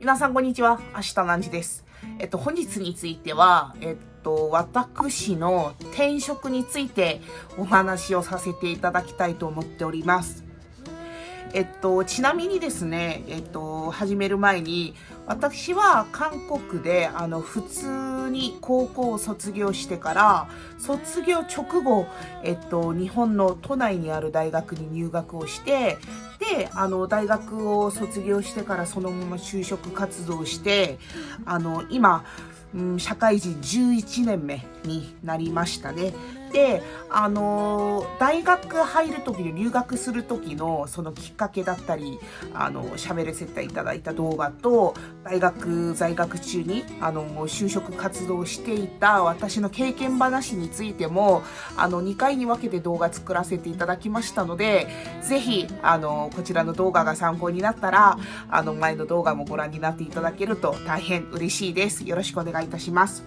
皆さんこんにちは。明日何時です。本日については、私の転職についてお話をさせていただきたいと思っております。ちなみにですね、始める前に、私は韓国で、普通に高校を卒業してから、卒業直後、日本の都内にある大学に入学をして、で、大学を卒業してからそのまま就職活動して、今、社会人11年目になりましたね。で、大学入るときに留学するときのそのきっかけだったり、喋らせていただいた動画と、大学在学中に、就職活動をしていた私の経験話についても、2回に分けて動画作らせていただきましたので、ぜひ、こちらの動画が参考になったら、前の動画もご覧になっていただけると大変嬉しいです。よろしくお願いいたします。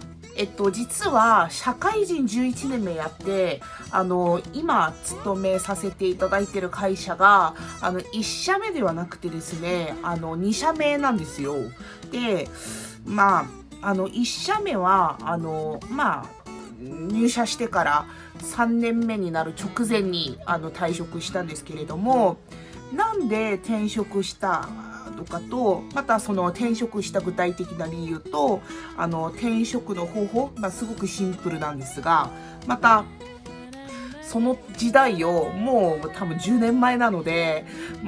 実は社会人11年目やって、今勤めさせていただいている会社が、1社目ではなくてですね、2社目なんですよ。で、1社目は、入社してから3年目になる直前に、退職したんですけれども、なんで転職したとかと、またその転職した具体的な理由と、転職の方法、すごくシンプルなんですが、また、その時代をもう多分10年前なので、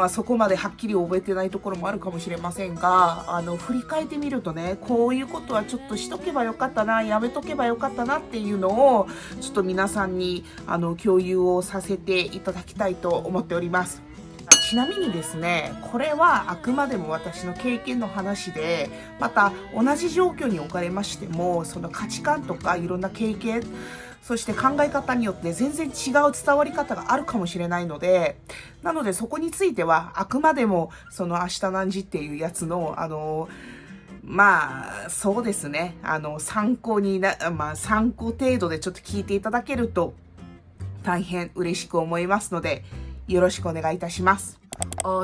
そこまではっきり覚えてないところもあるかもしれませんが、振り返ってみるとね、こういうことはちょっとしとけばよかったな、やめとけばよかったなっていうのを、ちょっと皆さんに共有をさせていただきたいと思っております。ちなみにですね、これはあくまでも私の経験の話で、また同じ状況に置かれましても、その価値観とかいろんな経験、そして考え方によって全然違う伝わり方があるかもしれないので、なのでそこについてはあくまでもその明日何時っていうやつの、そうですね、参考程度でちょっと聞いていただけると大変嬉しく思いますので、よろしくお願いいたします.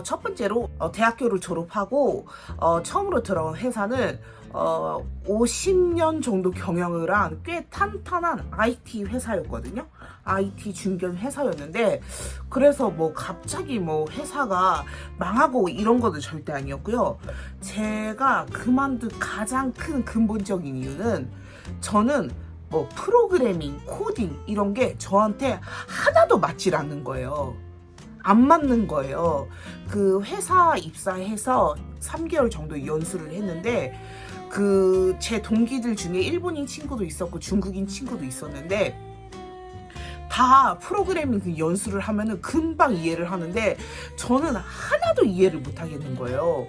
첫 번째로 대학교를 졸업하고 처음으로 들어온 회사는 50년 정도 경영을 한 꽤 탄탄한 IT 회사였거든요. IT 중견 회사였는데, 그래서 뭐 갑자기 뭐 회사가 망하고 이런 것도 절대 아니었고요. 제가 그만둔 가장 큰 근본적인 이유는, 저는 뭐 프로그래밍, 코딩 이런 게 저한테 하나도 맞질 않는 거예요. 안 맞는 거예요. 그 회사 입사해서 3개월 정도 연수를 했는데, 제 동기들 중에 일본인 친구도 있었고 중국인 친구도 있었는데, 다 프로그래밍 그 연수를 하면은 금방 이해를 하는데, 저는 하나도 이해를 못 하겠는 거예요.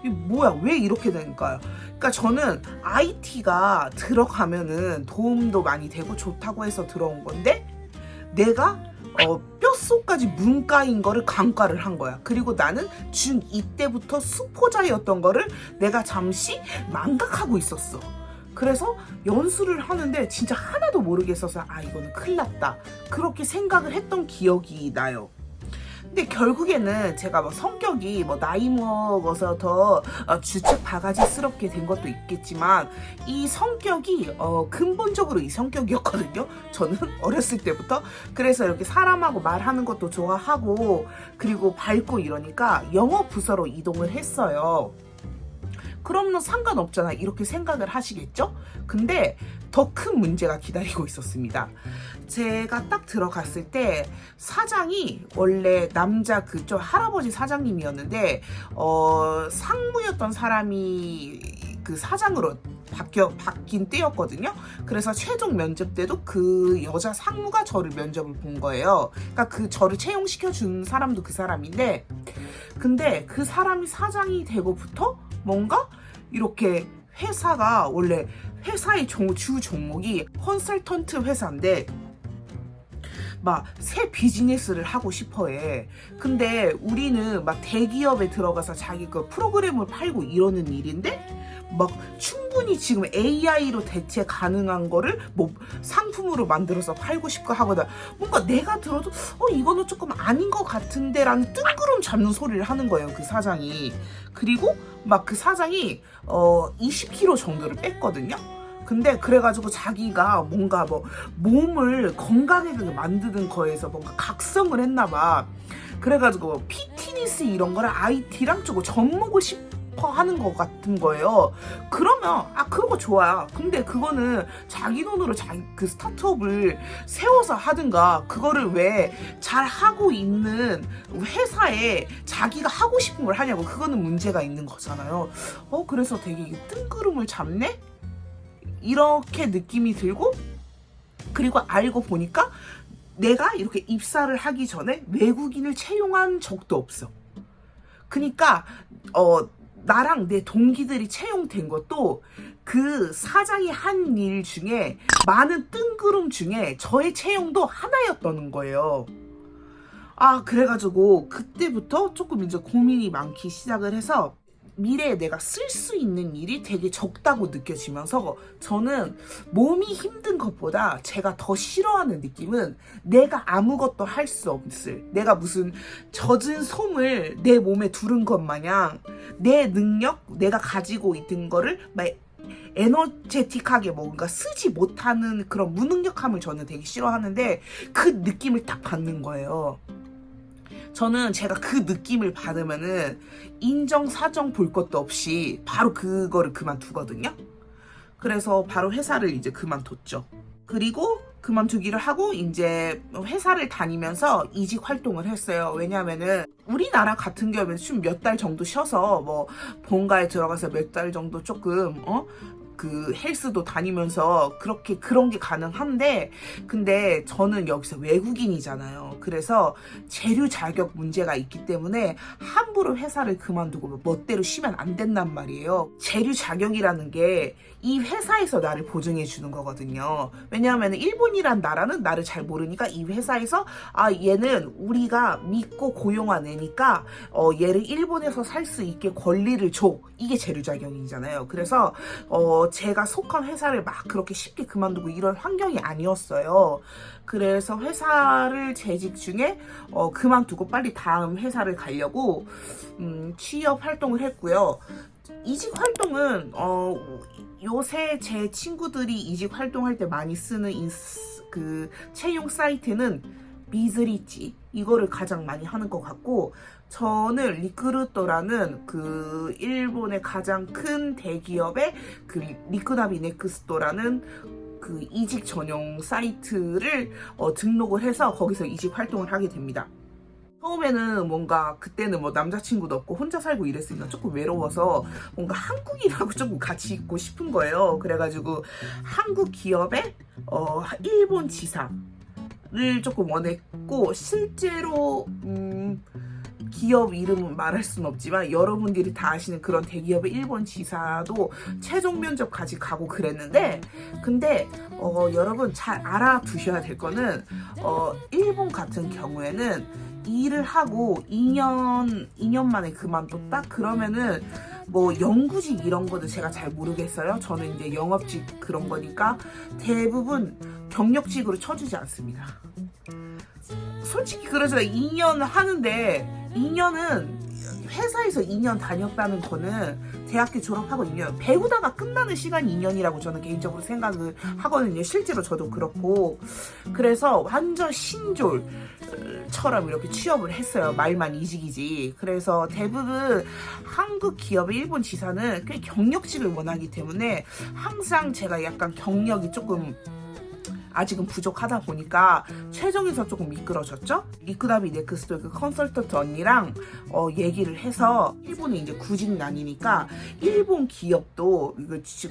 이게 뭐야, 왜 이렇게 되는가요? 그러니까 저는 IT가 들어가면은 도움도 많이 되고 좋다고 해서 들어온 건데, 내가 뼛속까지 문과인 거를 간과를 한 거야. 그리고 나는 중2 때부터 수포자였던 거를 내가 잠시 망각하고 있었어. 그래서 연수를 하는데 진짜 하나도 모르겠어서, 이거는 큰일 났다, 그렇게 생각을 했던 기억이 나요. 근데 결국에는 제가 뭐 성격이 나이 먹어서 더 주책 바가지스럽게 된 것도 있겠지만, 이 성격이 근본적으로 이 성격이었거든요. 저는 어렸을 때부터. 그래서 이렇게 사람하고 말하는 것도 좋아하고, 그리고 밝고 이러니까 영어 부서로 이동을 했어요. 그러면 상관없잖아, 이렇게 생각을 하시겠죠? 근데 더 큰 문제가 기다리고 있었습니다. 제가 딱 들어갔을 때 사장이 원래 남자 그쪽 할아버지 사장님이었는데, 상무였던 사람이 그 사장으로 바뀐 때였거든요. 그래서 최종 면접 때도 그 여자 상무가 저를 면접을 본 거예요. 그러니까 저를 채용시켜 준 사람도 그 사람인데, 근데 그 사람이 사장이 되고부터 뭔가 이렇게 회사가, 원래 회사의 주 종목이 컨설턴트 회사인데, 막 새 비즈니스를 하고 싶어 해. 근데 우리는 막 대기업에 들어가서 자기 그 프로그램을 팔고 이러는 일인데 막 충분히 지금 AI로 대체 가능한 거를 뭐 상품으로 만들어서 팔고 싶고 하거나 뭔가 내가 들어도 이거는 조금 아닌 것 같은데 라는 뜬구름 잡는 소리를 하는 거예요, 그 사장이. 그리고 막 그 사장이 20kg 정도를 뺐거든요. 근데 그래가지고 자기가 뭔가 뭐 몸을 건강하게 만드는 거에서 뭔가 각성을 했나 봐. 그래가지고 피트니스 이런 거를 IT랑 조금 접목을 싶어 하는 것 같은 거예요. 그러면 그런 거 좋아. 근데 그거는 자기 돈으로 그 스타트업을 세워서 하든가, 그거를 왜 잘 하고 있는 회사에 자기가 하고 싶은 걸 하냐고. 그거는 문제가 있는 거잖아요. 그래서 되게 뜬구름을 잡네? 이렇게 느낌이 들고, 그리고 알고 보니까 내가 이렇게 입사를 하기 전에 외국인을 채용한 적도 없어. 그러니까 나랑 내 동기들이 채용된 것도 그 사장이 한 일 중에 많은 뜬구름 중에 저의 채용도 하나였던 거예요. 그래가지고 그때부터 조금 이제 고민이 많기 시작을 해서 미래에 내가 쓸 수 있는 일이 되게 적다고 느껴지면서, 저는 몸이 힘든 것보다 제가 더 싫어하는 느낌은 내가 아무것도 할 수 없을, 내가 무슨 젖은 솜을 내 몸에 두른 것 마냥 내 능력, 내가 가지고 있던 거를 막 에너제틱하게 뭔가 쓰지 못하는 그런 무능력함을 저는 되게 싫어하는데, 그 느낌을 딱 받는 거예요. 저는 제가 그 느낌을 받으면은 인정사정 볼 것도 없이 바로 그거를 그만두거든요. 그래서 바로 회사를 이제 그만뒀죠. 그리고 그만두기를 하고 이제 회사를 다니면서 이직 활동을 했어요. 왜냐면은 우리나라 같은 경우에는 좀 몇 달 정도 쉬어서 뭐 본가에 들어가서 몇 달 정도 조금 그 헬스도 다니면서 그런 게 가능한데, 근데 저는 여기서 외국인이잖아요. 그래서 재류 자격 문제가 있기 때문에 함부로 회사를 그만두고 멋대로 쉬면 안 된단 말이에요. 재류 자격이라는 게 이 회사에서 나를 보증해 주는 거거든요. 왜냐하면 일본이란 나라는 나를 잘 모르니까 이 회사에서 얘는 우리가 믿고 고용한 애니까 얘를 일본에서 살 수 있게 권리를 줘. 이게 재류 자격이잖아요. 그래서 제가 속한 회사를 막 그렇게 쉽게 그만두고 이런 환경이 아니었어요. 그래서 회사를 재직 중에 그만두고 빨리 다음 회사를 가려고 취업 활동을 했고요. 이직 활동은 요새 제 친구들이 이직 활동할 때 많이 쓰는 그 채용 사이트는 미즈리치, 이거를 가장 많이 하는 것 같고, 저는 리크루터라는 그 일본의 가장 큰 대기업의 그 리크나비 넥스토라는 그 이직 전용 사이트를 등록을 해서 거기서 이직 활동을 하게 됩니다. 처음에는 뭔가 그때는 뭐 남자친구도 없고 혼자 살고 이랬으니까 조금 외로워서 뭔가 한국인하고 조금 같이 있고 싶은 거예요. 그래가지고 한국 기업의 일본 지사를 조금 원했고, 실제로 기업 이름은 말할 수는 없지만 여러분들이 다 아시는 그런 대기업의 일본 지사도 최종 면접까지 가고 그랬는데, 근데 여러분 잘 알아두셔야 될 거는 일본 같은 경우에는 일을 하고 2년 만에 그만뒀다? 그러면은 뭐 영구직 이런 거는 제가 잘 모르겠어요. 저는 이제 영업직 그런 거니까 대부분 경력직으로 쳐주지 않습니다. 솔직히 그러죠. 2년 하는데 2년은 회사에서 2년 다녔다는 거는 대학교 졸업하고 2년 배우다가 끝나는 시간이 2년이라고 저는 개인적으로 생각을 하거든요. 실제로 저도 그렇고. 그래서 완전 신졸처럼 이렇게 취업을 했어요. 말만 이직이지. 그래서 대부분 한국 기업의 일본 지사는 꽤 경력직을 원하기 때문에 항상 제가 약간 경력이 조금 아직은 부족하다 보니까 최종에서 조금 미끄러졌죠. 리크나비 넥스토 그 컨설턴트 언니랑 얘기를 해서 일본에 이제 구직난이니까 일본 기업도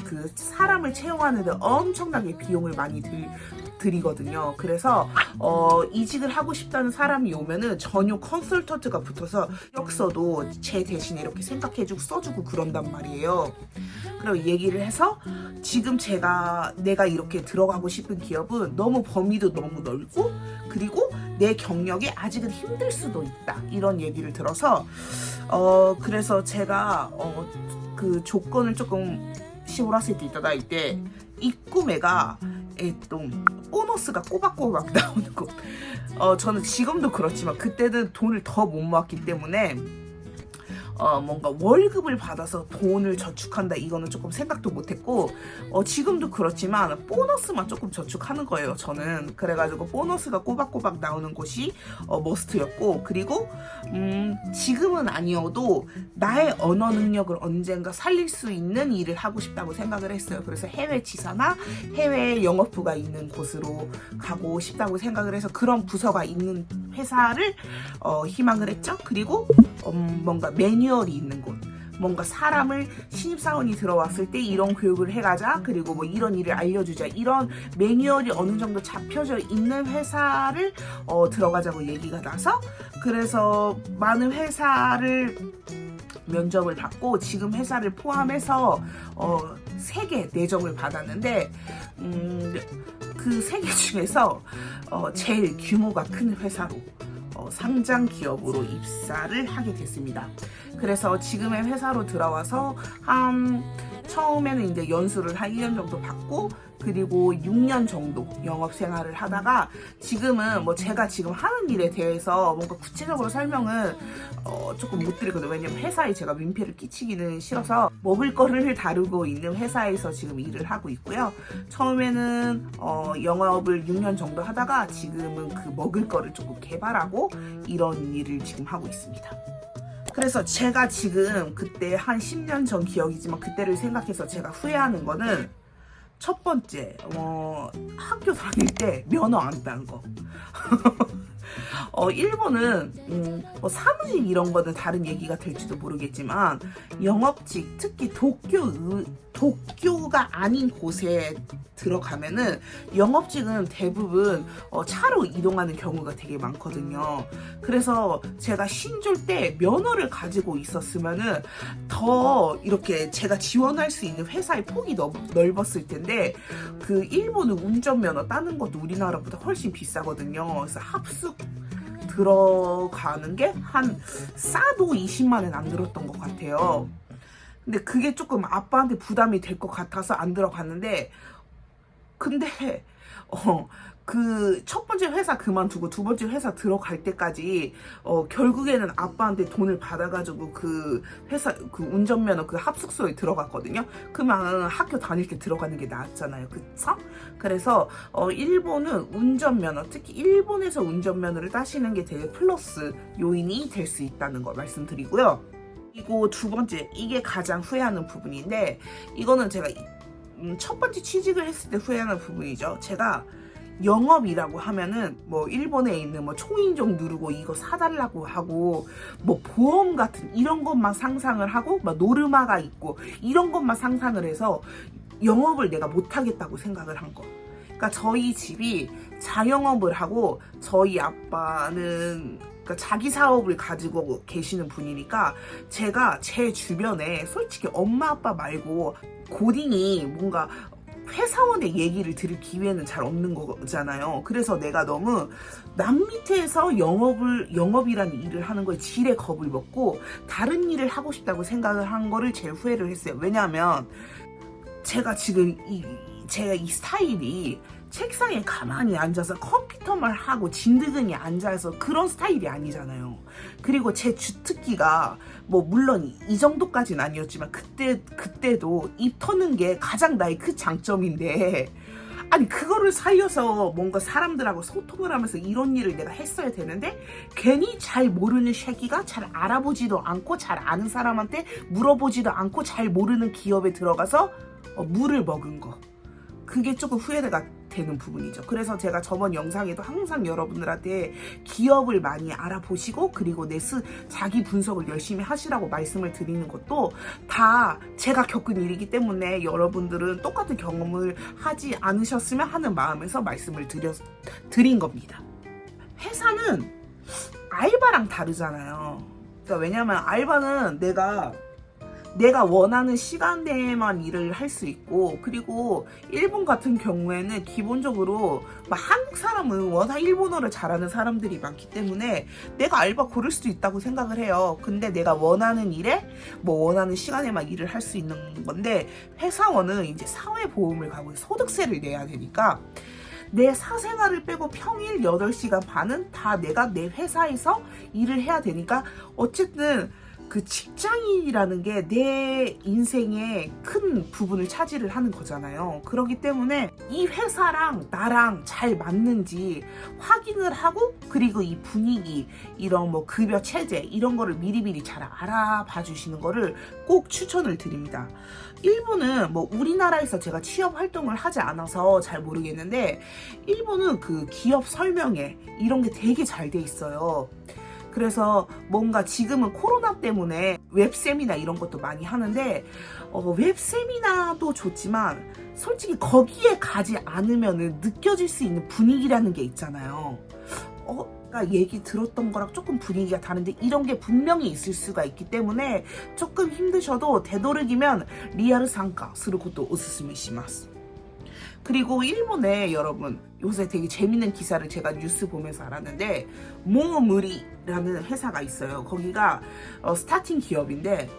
그 사람을 채용하는데 엄청나게 비용을 많이 드리거든요. 그래서 이직을 하고 싶다는 사람이 오면은 전용 컨설턴트가 붙어서 이력서도 제 대신에 이렇게 생각해주고 써주고 그런단 말이에요. 그리고 얘기를 해서 지금 내가 이렇게 들어가고 싶은 기업은 너무 범위도 너무 넓고 그리고 내 경력이 아직은 힘들 수도 있다 이런 얘기를 들어서 그래서 제가 그 조건을 조금 絞らせていただいて1個目が보너스가 꼬박꼬박 나오는 거. 저는 지금도 그렇지만 그때는 돈을 더 못 모았기 때문에 뭔가 월급을 받아서 돈을 저축한다 이거는 조금 생각도 못했고 지금도 그렇지만 보너스만 조금 저축하는 거예요 저는. 그래가지고 보너스가 꼬박꼬박 나오는 곳이 머스트였고 그리고 지금은 아니어도 나의 언어 능력을 언젠가 살릴 수 있는 일을 하고 싶다고 생각을 했어요. 그래서 해외 지사나 해외 영업부가 있는 곳으로 가고 싶다고 생각을 해서 그런 부서가 있는 회사를 희망을 했죠. 그리고 뭔가 매뉴얼이 있는 곳, 뭔가 사람을 신입사원이 들어왔을 때 이런 교육을 해가자, 그리고 뭐 이런 일을 알려주자, 이런 매뉴얼이 어느 정도 잡혀져 있는 회사를 들어가자고 얘기가 나서 그래서 많은 회사를 면접을 받고 지금 회사를 포함해서 3개 내정을 받았는데 그 3개 중에서 제일 규모가 큰 회사로 상장 기업으로 입사를 하게 됐습니다. 그래서 지금의 회사로 들어와서 처음에는 이제 연수를 한 1년 정도 받고 그리고 6년 정도 영업 생활을 하다가 지금은 뭐 제가 지금 하는 일에 대해서 뭔가 구체적으로 설명은 조금 못 드리거든요. 왜냐면 회사에 제가 민폐를 끼치기는 싫어서 먹을 거를 다루고 있는 회사에서 지금 일을 하고 있고요. 처음에는 영업을 6년 정도 하다가 지금은 그 먹을 거를 조금 개발하고 이런 일을 지금 하고 있습니다. 그래서 제가 지금 그때 한 10년 전 기억이지만 그때를 생각해서 제가 후회하는 거는 첫 번째 학교 다닐 때 면허 안 딴 거. 일본은 뭐 사무직 이런 거는 다른 얘기가 될지도 모르겠지만 영업직 특히 도쿄가 아닌 곳에 들어가면은 영업직은 대부분 차로 이동하는 경우가 되게 많거든요. 그래서 제가 신졸 때 면허를 가지고 있었으면은 더 이렇게 제가 지원할 수 있는 회사의 폭이 넓었을 텐데 그 일본은 운전면허 따는 것도 우리나라보다 훨씬 비싸거든요. 그래서 합숙 들어가는 게 한 싸도 20만 원 안 들었던 것 같아요. 근데 그게 조금 아빠한테 부담이 될 것 같아서 안 들어갔는데 근데 그 첫 번째 회사 그만두고 두 번째 회사 들어갈 때까지 결국에는 아빠한테 돈을 받아가지고 그 회사 그 운전면허 그 합숙소에 들어갔거든요. 그러면 학교 다닐 때 들어가는 게 낫잖아요, 그쵸? 그래서 일본은 운전면허, 특히 일본에서 운전면허를 따시는 게 되게 플러스 요인이 될 수 있다는 거 말씀드리고요. 그리고 두 번째, 이게 가장 후회하는 부분인데 이거는 제가 첫 번째 취직을 했을 때 후회하는 부분이죠. 제가 영업이라고 하면은 뭐 일본에 있는 뭐 초인종 누르고 이거 사달라고 하고 뭐 보험 같은 이런 것만 상상을 하고 막 노르마가 있고 이런 것만 상상을 해서 영업을 내가 못하겠다고 생각을 한 거. 그러니까 저희 집이 자영업을 하고 저희 아빠는 그러니까 자기 사업을 가지고 계시는 분이니까 제가 제 주변에 솔직히 엄마 아빠 말고 고딩이 뭔가 회사원의 얘기를 들을 기회는 잘 없는 거잖아요. 그래서 내가 너무 남 밑에서 영업이라는 일을 하는 거에 지레 겁을 먹고 다른 일을 하고 싶다고 생각을 한 거를 제일 후회를 했어요. 왜냐하면 제가 지금 제가 이 스타일이 책상에 가만히 앉아서 컴퓨터만 하고 진드근히 앉아서 그런 스타일이 아니잖아요. 그리고 제 주특기가 뭐 물론 이 정도까지는 아니었지만 그때도 입 터는 게 가장 나의 큰 장점인데 아니 그거를 살려서 뭔가 사람들하고 소통을 하면서 이런 일을 내가 했어야 되는데 괜히 잘 모르는 쉐기가 잘 알아보지도 않고 잘 아는 사람한테 물어보지도 않고 잘 모르는 기업에 들어가서 물을 먹은 거. 그게 조금 후회가 되는 부분이죠. 그래서 제가 저번 영상에도 항상 여러분들한테 기업을 많이 알아보시고 그리고 자기 분석을 열심히 하시라고 말씀을 드리는 것도 다 제가 겪은 일이기 때문에 여러분들은 똑같은 경험을 하지 않으셨으면 하는 마음에서 말씀을 드린 겁니다. 회사는 알바랑 다르잖아요. 그러니까 왜냐면 알바는 내가 원하는 시간대에만 일을 할 수 있고, 그리고 일본 같은 경우에는 기본적으로 한국 사람은 워낙 일본어를 잘하는 사람들이 많기 때문에 내가 알바 고를 수도 있다고 생각을 해요. 근데 내가 원하는 일에 원하는 시간에만 일을 할 수 있는 건데, 회사원은 이제 사회보험을 가고 소득세를 내야 되니까 내 사생활을 빼고 평일 8시간 반은 다 내가 내 회사에서 일을 해야 되니까 어쨌든 그 직장인이라는 게 내 인생의 큰 부분을 차지를 하는 거잖아요. 그렇기 때문에 이 회사랑 나랑 잘 맞는지 확인을 하고, 그리고 이 분위기, 이런 급여 체제 이런 거를 미리미리 잘 알아봐 주시는 거를 꼭 추천을 드립니다. 일본은 우리나라에서 제가 취업 활동을 하지 않아서 잘 모르겠는데, 일본은 그 기업 설명회 이런 게 되게 잘 돼 있어요. 그래서 뭔가 지금은 코로나 때문에 웹세미나 이런 것도 많이 하는데, 웹세미나도 좋지만 솔직히 거기에 가지 않으면 느껴질 수 있는 분위기라는 게 있잖아요. 그러니까 얘기 들었던 거랑 조금 분위기가 다른데 이런 게 분명히 있을 수가 있기 때문에 조금 힘드셔도 되도록이면 리얼参加することをおすすめします。 그리고 일본에 여러분 요새 되게 재밌는 기사를 제가 뉴스 보면서 알았는데, 모무리라는 회사가 있어요. 거기가 스타팅 기업인데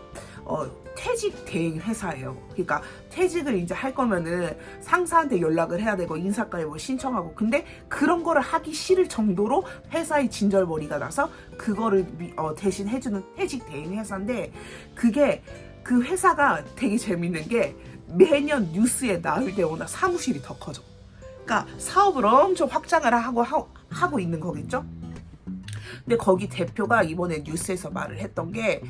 퇴직 대행 회사예요. 그러니까 퇴직을 이제 할 거면은 상사한테 연락을 해야 되고 인사과에 신청하고, 근데 그런 거를 하기 싫을 정도로 회사의 진절머리가 나서 그거를 대신 해주는 퇴직 대행 회사인데, 그 회사가 되게 재밌는 게 매년 뉴스에 나올 때보다 사무실이 더 커져. 그러니까 사업을 엄청 확장을 하고 있는 거겠죠. 근데 거기 대표가 이번에 뉴스에서 말을 했던 게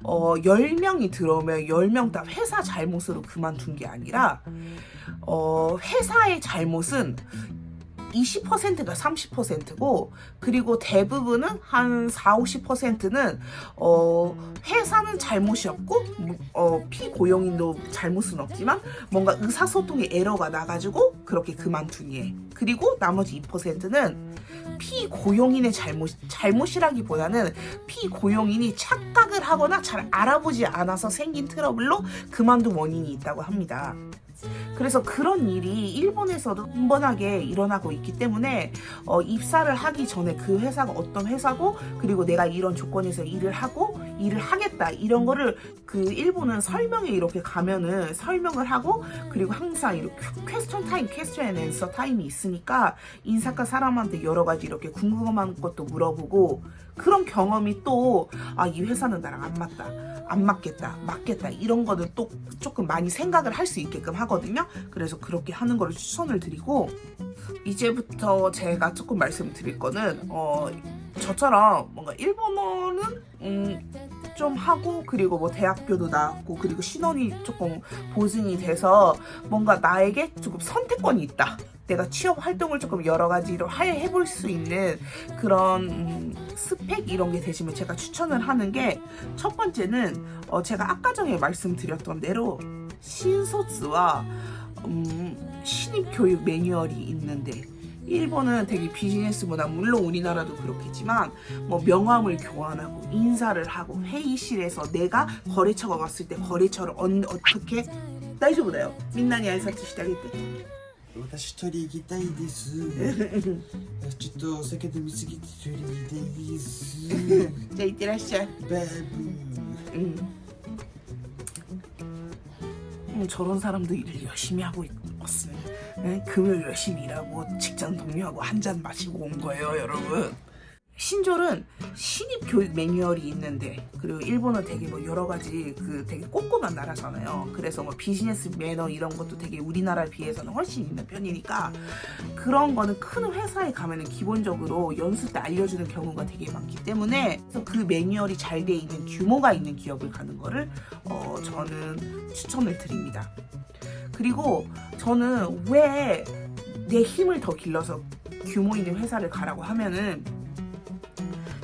10명이 들어오면 10명 다 회사 잘못으로 그만둔 게 아니라 회사의 잘못은 20%가 30%고, 그리고 대부분은 한 40~50%는 회사는 잘못이 없고 피고용인도 잘못은 없지만 뭔가 의사소통에 에러가 나가지고 그렇게 그만둔 예. 그리고 나머지 2%는 피고용인의 잘못이라기보다는 피고용인이 착각을 하거나 잘 알아보지 않아서 생긴 트러블로 그만둔 원인이 있다고 합니다. 그래서 그런 일이 일본에서도 빈번하게 일어나고 있기 때문에 입사를 하기 전에 그 회사가 어떤 회사고, 그리고 내가 이런 조건에서 일을 하겠다 이런 거를 그 일본은 설명에 이렇게 가면은 설명을 하고, 그리고 항상 이렇게 퀘스천 앤 앤서 타임이 있으니까 인사과 사람한테 여러 가지 이렇게 궁금한 것도 물어보고, 그런 경험이 또 이 회사는 나랑 안 맞겠다 이런 거는 또 조금 많이 생각을 할 수 있게끔 하거든요. 그래서 그렇게 하는 거를 추천을 드리고, 이제부터 제가 조금 말씀드릴 거는 저처럼 뭔가 일본어는 좀 하고, 그리고 대학교도 나왔고, 그리고 신원이 조금 보증이 돼서 뭔가 나에게 조금 선택권이 있다, 내가 취업 활동을 조금 여러 가지로 해볼 수 있는 그런 스펙 이런 게 되시면 제가 추천을 하는 게, 첫 번째는 제가 아까 전에 말씀드렸던 대로 신소스와 신입교육 매뉴얼이 있는데, 일본은 되게 비즈니스 문화, 물론 우리나라도 그렇겠지만 명함을 교환하고 인사를 하고 회의실에서 내가 거래처가 왔을 때 거래처를 어떻게 大丈夫だよ みんなに挨拶してあげて。私取り行きたいです。ちょっとお酒飲みすぎて取り行きたいです。じゃあ行ってらっしゃい。バブ저런 사람도 일을 열심히 하고 있었어요. 네? 금요일 열심히 일하고 직장 동료하고 한잔 마시고 온 거예요, 여러분. 신졸은 신입 교육 매뉴얼이 있는데, 그리고 일본은 되게 여러 가지 되게 꼼꼼한 나라잖아요. 그래서 비즈니스 매너 이런 것도 되게 우리나라에 비해서는 훨씬 있는 편이니까, 그런 거는 큰 회사에 가면은 기본적으로 연수 때 알려주는 경우가 되게 많기 때문에, 그래서 그 매뉴얼이 잘 돼 있는 규모가 있는 기업을 가는 거를 저는 추천을 드립니다. 그리고 저는 왜 내 힘을 더 길러서 규모 있는 회사를 가라고 하면은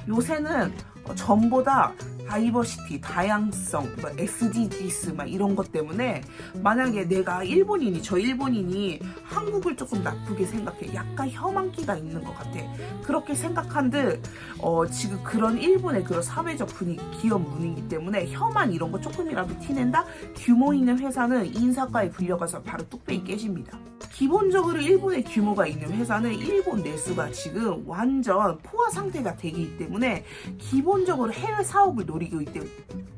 요새는 전보다 다이버시티, 다양성, SDGs 이런 것 때문에 만약에 내가 일본인이, 저 일본인이 한국을 조금 나쁘게 생각해. 약간 혐한기가 있는 것 같아. 그렇게 생각한들 지금 그런 일본의 그런 사회적 분위기, 기업 분위기 때문에 혐한 이런 거 조금이라도 티낸다? 규모 있는 회사는 인사과에 불려가서 바로 뚝배기 깨집니다. 기본적으로 일본의 규모가 있는 회사는 일본 내수가 지금 완전 포화 상태가 되기 때문에 기본적으로 해외 사업을 노리고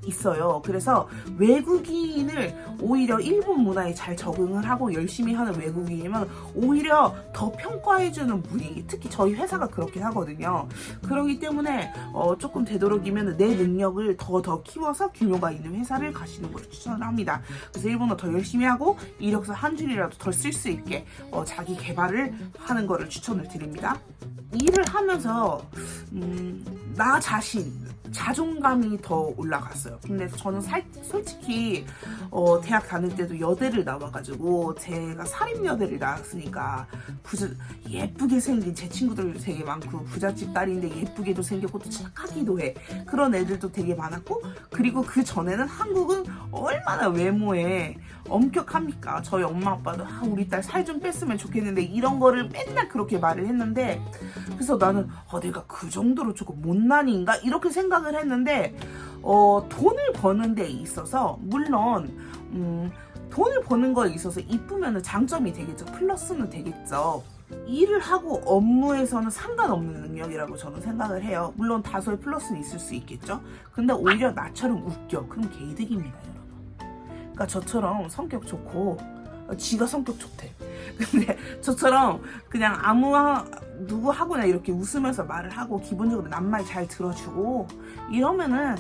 있어요. 그래서 외국인을 오히려 일본 문화에 잘 적응을 하고 열심히 하는 외국인이면 오히려 더 평가해주는 분위기, 특히 저희 회사가 그렇게 하거든요. 그렇기 때문에 조금 되도록이면 내 능력을 더 키워서 규모가 있는 회사를 가시는 걸 추천을 합니다. 그래서 일본어 더 열심히 하고 이력서 한 줄이라도 더 쓸 수 있게 자기 개발을 하는 거를 추천을 드립니다. 일을 하면서 나 자신 자존감이 더 올라갔어요. 근데 저는 솔직히 대학 다닐 때도 여대를 나와가지고 제가 사립여대를 나왔으니까 예쁘게 생긴 제 친구들 되게 많고 부잣집 딸인데 예쁘게도 생겼고 또 착하기도 해. 그런 애들도 되게 많았고 그리고 그 전에는 한국은 얼마나 외모에 엄격합니까? 저희 엄마 아빠도 우리 딸 살 좀 뺐으면 좋겠는데 이런 거를 맨날 그렇게 말을 했는데 그래서 나는 내가 그 정도로 조금 못난인가 이렇게 생각을 했는데 돈을 버는 데 있어서 물론 돈을 버는 거에 있어서 이쁘면 장점이 되겠죠. 플러스는 되겠죠. 일을 하고 업무에서는 상관없는 능력이라고 저는 생각을 해요. 물론 다소의 플러스는 있을 수 있겠죠. 근데 오히려 나처럼 웃겨. 그럼 개이득입니다, 여러분. 그러니까 저처럼 성격 좋고 지가 성격 좋대. 근데 저처럼 그냥 누구하고나 이렇게 웃으면서 말을 하고 기본적으로 남 말 잘 들어주고 이러면은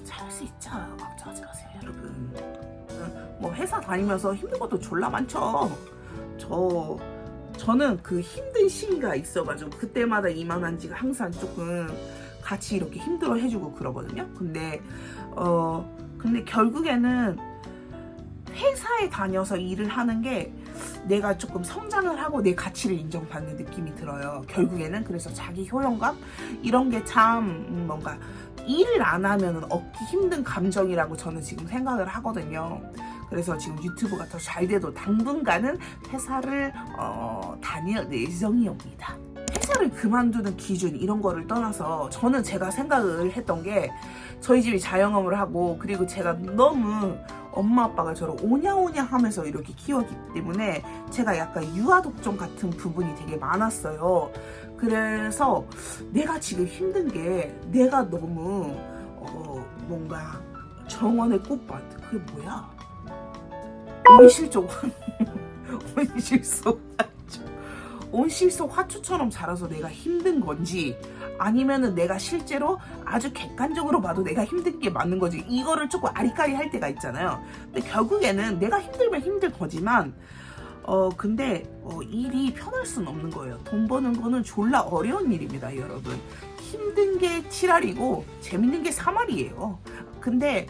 잘할 수 있죠. 걱정하지 마세요, 여러분. 뭐 회사 다니면서 힘든 것도 졸라 많죠. 저는 그 힘든 시기가 있어가지고 그때마다 이만한지가 항상 조금 같이 이렇게 힘들어 해주고 그러거든요. 근데 결국에는 회사에 다녀서 일을 하는 게 내가 조금 성장을 하고 내 가치를 인정받는 느낌이 들어요. 결국에는 그래서 자기 효용감 이런 게 참 뭔가 일을 안 하면 얻기 힘든 감정이라고 저는 지금 생각을 하거든요. 그래서 지금 유튜브가 더 잘 돼도 당분간은 회사를 다닐 예정이옵니다. 회사를 그만두는 기준 이런 거를 떠나서 저는 제가 생각을 했던 게 저희 집이 자영업을 하고 그리고 제가 너무 엄마 아빠가 저를 오냐오냐 하면서 이렇게 키웠기 때문에 제가 약간 유아독종 같은 부분이 되게 많았어요. 그래서 내가 지금 힘든 게 내가 너무 뭔가 정원의 꽃밭 그게 뭐야? 온실속 화초처럼 자라서 내가 힘든 건지 아니면은 내가 실제로 아주 객관적으로 봐도 내가 힘든 게 맞는 거지 이거를 조금 아리까리 할 때가 있잖아요. 근데 결국에는 내가 힘들면 힘들 거지만 근데 일이 편할 순 없는 거예요. 돈 버는 거는 졸라 어려운 일입니다, 여러분. 힘든 게 7알이고 재밌는 게 3알이에요. 근데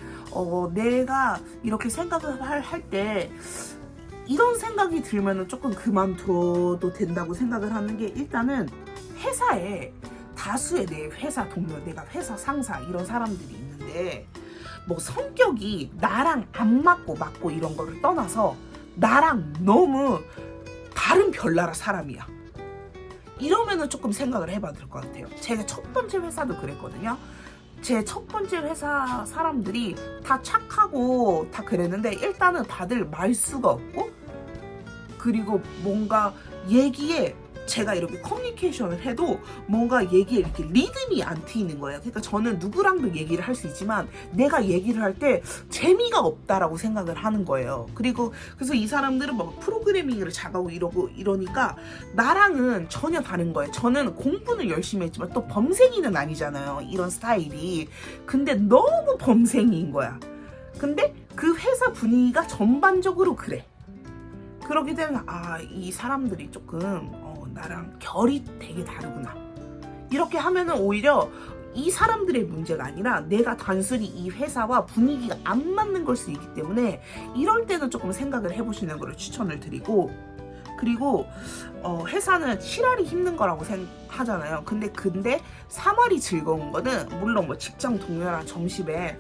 내가 이렇게 생각을 할 때 이런 생각이 들면은 조금 그만둬도 된다고 생각을 하는 게 일단은 회사에 다수의 내 회사 동료, 내가 회사 상사 이런 사람들이 있는데 뭐 성격이 나랑 안 맞고 이런 거를 떠나서 나랑 너무 다른 별나라 사람이야. 이러면은 조금 생각을 해봐야 될 것 같아요. 제가 첫 번째 회사도 그랬거든요. 제 첫 번째 회사 사람들이 다 착하고 다 그랬는데 일단은 다들 말수가 없고 그리고 뭔가 얘기에 제가 이렇게 커뮤니케이션을 해도 뭔가 얘기에 이렇게 리듬이 안 트이는 거예요. 그러니까 저는 누구랑도 얘기를 할 수 있지만 내가 얘기를 할 때 재미가 없다라고 생각을 하는 거예요. 그래서 이 사람들은 막 프로그래밍을 잘하고 이러니까 나랑은 전혀 다른 거예요. 저는 공부는 열심히 했지만 또 범생이는 아니잖아요. 이런 스타일이. 근데 너무 범생이인 거야. 근데 그 회사 분위기가 전반적으로 그래. 그렇기 때문에 이 사람들이 조금 나랑 결이 되게 다르구나. 이렇게 하면은 오히려 이 사람들의 문제가 아니라 내가 단순히 이 회사와 분위기가 안 맞는 걸 수 있기 때문에 이럴 때는 조금 생각을 해보시는 걸 추천을 드리고 그리고 회사는 7월이 힘든 거라고 생각하잖아요. 근데 3월이 즐거운 거는 물론 뭐 직장 동료랑 점심에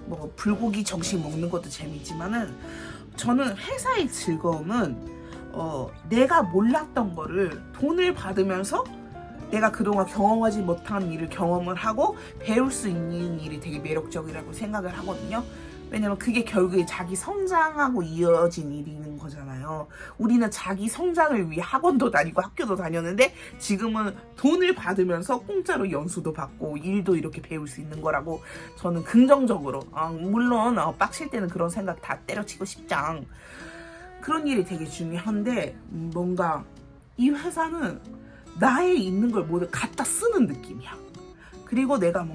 뭐 불고기 정식 먹는 것도 재미있지만은 저는 회사의 즐거움은 내가 몰랐던 거를 돈을 받으면서 내가 그동안 경험하지 못한 일을 경험을 하고 배울 수 있는 일이 되게 매력적이라고 생각을 하거든요. 왜냐면 그게 결국에 자기 성장하고 이어진 일인 거잖아요. 우리는 자기 성장을 위해 학원도 다니고 학교도 다녔는데 지금은 돈을 받으면서 공짜로 연수도 받고 일도 이렇게 배울 수 있는 거라고 저는 긍정적으로, 물론 빡칠 때는 그런 생각 다 때려치고 싶장. 그런 일이 되게 중요한데 뭔가 이 회사는 나에 있는 걸 모두 갖다 쓰는 느낌이야. 그리고 내가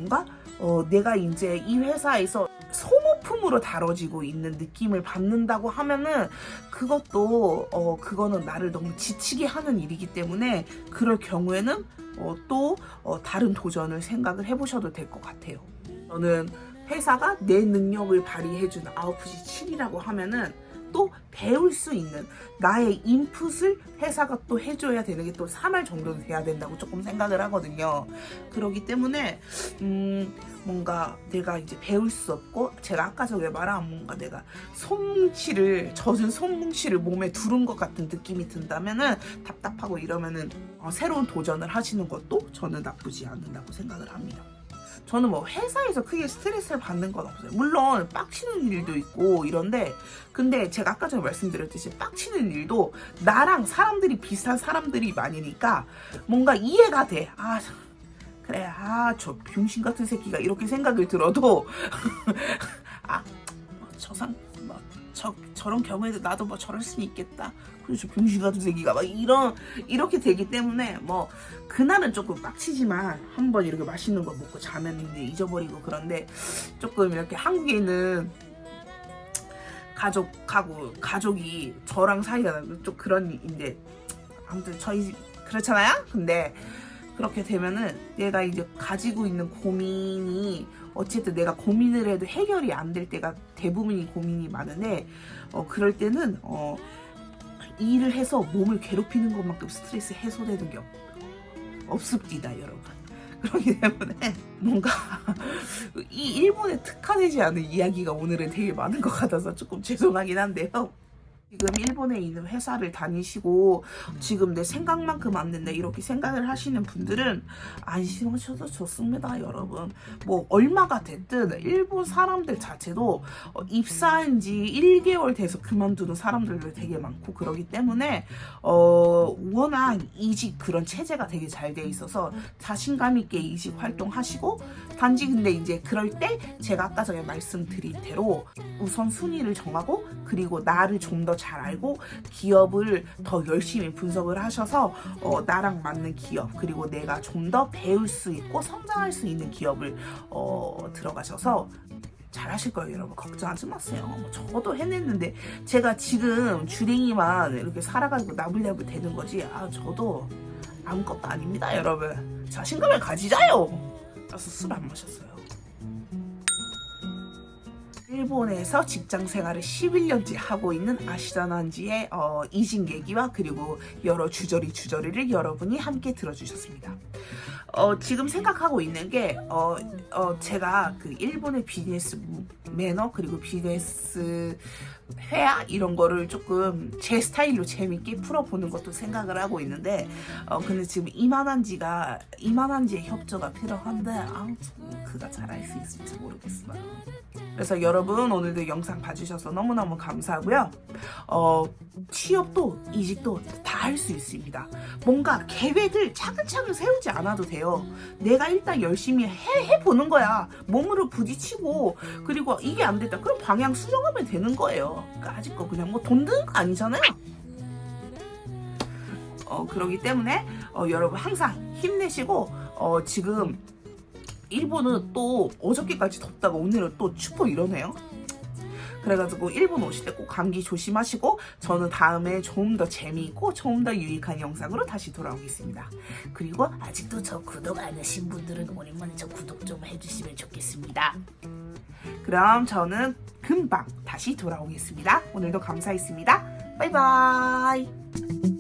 내가 이제 이 회사에서 소모품으로 다뤄지고 있는 느낌을 받는다고 하면은 그거는 나를 너무 지치게 하는 일이기 때문에 그럴 경우에는 또 다른 도전을 생각을 해보셔도 될 것 같아요. 저는 회사가 내 능력을 발휘해주는 아웃풋이 7이라고 하면은 또 배울 수 있는 나의 인풋을 회사가 또 해줘야 되는 게 또 3월 정도는 돼야 된다고 조금 생각을 하거든요. 그렇기 때문에 뭔가 내가 이제 배울 수 없고 제가 아까 전에 말한 뭔가 내가 젖은 손뭉치를 몸에 두른 것 같은 느낌이 든다면은 답답하고 이러면은 새로운 도전을 하시는 것도 저는 나쁘지 않는다고 생각을 합니다. 저는 뭐 회사에서 크게 스트레스를 받는 건 없어요. 물론 빡치는 일도 있고 이런데 근데 제가 아까 전에 말씀드렸듯이 빡치는 일도 나랑 비슷한 사람들이 많으니까 뭔가 이해가 돼. 그래, 저 병신 같은 새끼가 이렇게 생각을 들어도 저런 경우에도 나도 뭐 저럴 수 있겠다. 그리고 저 병신 같은 새끼가 막 이렇게 되기 때문에 뭐 그날은 조금 빡치지만 한번 이렇게 맛있는 거 먹고 자면 이제 잊어버리고 그런데 조금 이렇게 한국에 있는 가족이 저랑 사이가 좀 그런 인데 아무튼 저희 그렇잖아요. 근데 그렇게 되면은 내가 이제 가지고 있는 고민이 어쨌든 내가 고민을 해도 해결이 안 될 때가 대부분이 고민이 많은데 그럴 때는 일을 해서 몸을 괴롭히는 것만큼 스트레스 해소되는 게 없습니다, 여러분. 그렇기 때문에 뭔가 이 일본에 특화되지 않은 이야기가 오늘은 되게 많은 것 같아서 조금 죄송하긴 한데요. 지금 일본에 있는 회사를 다니시고 지금 내 생각만큼 안 된다 이렇게 생각을 하시는 분들은 안심하셔도 좋습니다, 여러분. 뭐 얼마가 됐든 일본 사람들 자체도 입사한 지 1개월 돼서 그만두는 사람들도 되게 많고 그러기 때문에 워낙 이직 그런 체제가 되게 잘 돼 있어서 자신감 있게 이직 활동하시고 단지 근데 이제 그럴 때 제가 아까 전에 말씀드린 대로 우선 순위를 정하고 그리고 나를 좀 더 잘 알고 기업을 더 열심히 분석을 하셔서 나랑 맞는 기업 그리고 내가 좀 더 배울 수 있고 성장할 수 있는 기업을 들어가셔서 잘하실 거예요, 여러분. 걱정하지 마세요. 저도 해냈는데 제가 지금 주랭이만 이렇게 살아가지고 나불나불 되는 거지 저도 아무것도 아닙니다, 여러분. 자신감을 가지자요. 그래서 술 안 마셨어요. 일본에서 직장 생활을 11년째 하고 있는 아시다난지의 이직 얘기와 그리고 여러 주저리를 여러분이 함께 들어주셨습니다. 지금 생각하고 있는 게 제가 그 일본의 비즈니스 매너 그리고 비즈니스 회화 이런 거를 조금 제 스타일로 재밌게 풀어보는 것도 생각을 하고 있는데 근데 지금 이만한지의 협조가 필요한데 그가 잘할 수 있을지 모르겠어요. 그래서 여러분 오늘도 영상 봐주셔서 너무너무 감사하고요. 취업도 이직도 다 할 수 있습니다. 뭔가 계획을 차근차근 세우지 않아도 돼요. 내가 일단 열심히 해보는 거야. 몸으로 부딪히고 그리고 이게 안 됐다. 그럼 방향 수정하면 되는 거예요. 그러니까 아직 거 그냥 뭐 돈 드는 거 아니잖아요. 그러기 때문에 여러분 항상 힘내시고 지금 일본은 또 어저께까지 덥다가 오늘은 또 춥고 이러네요. 그래가지고 일본 오실 때 꼭 감기 조심하시고 저는 다음에 좀 더 재미있고 좀 더 유익한 영상으로 다시 돌아오겠습니다. 그리고 아직도 저 구독 안 하신 분들은 오랜만에 저 구독 좀 해주시면 좋겠습니다. 그럼 저는 금방 다시 돌아오겠습니다. 오늘도 감사했습니다. 바이바이.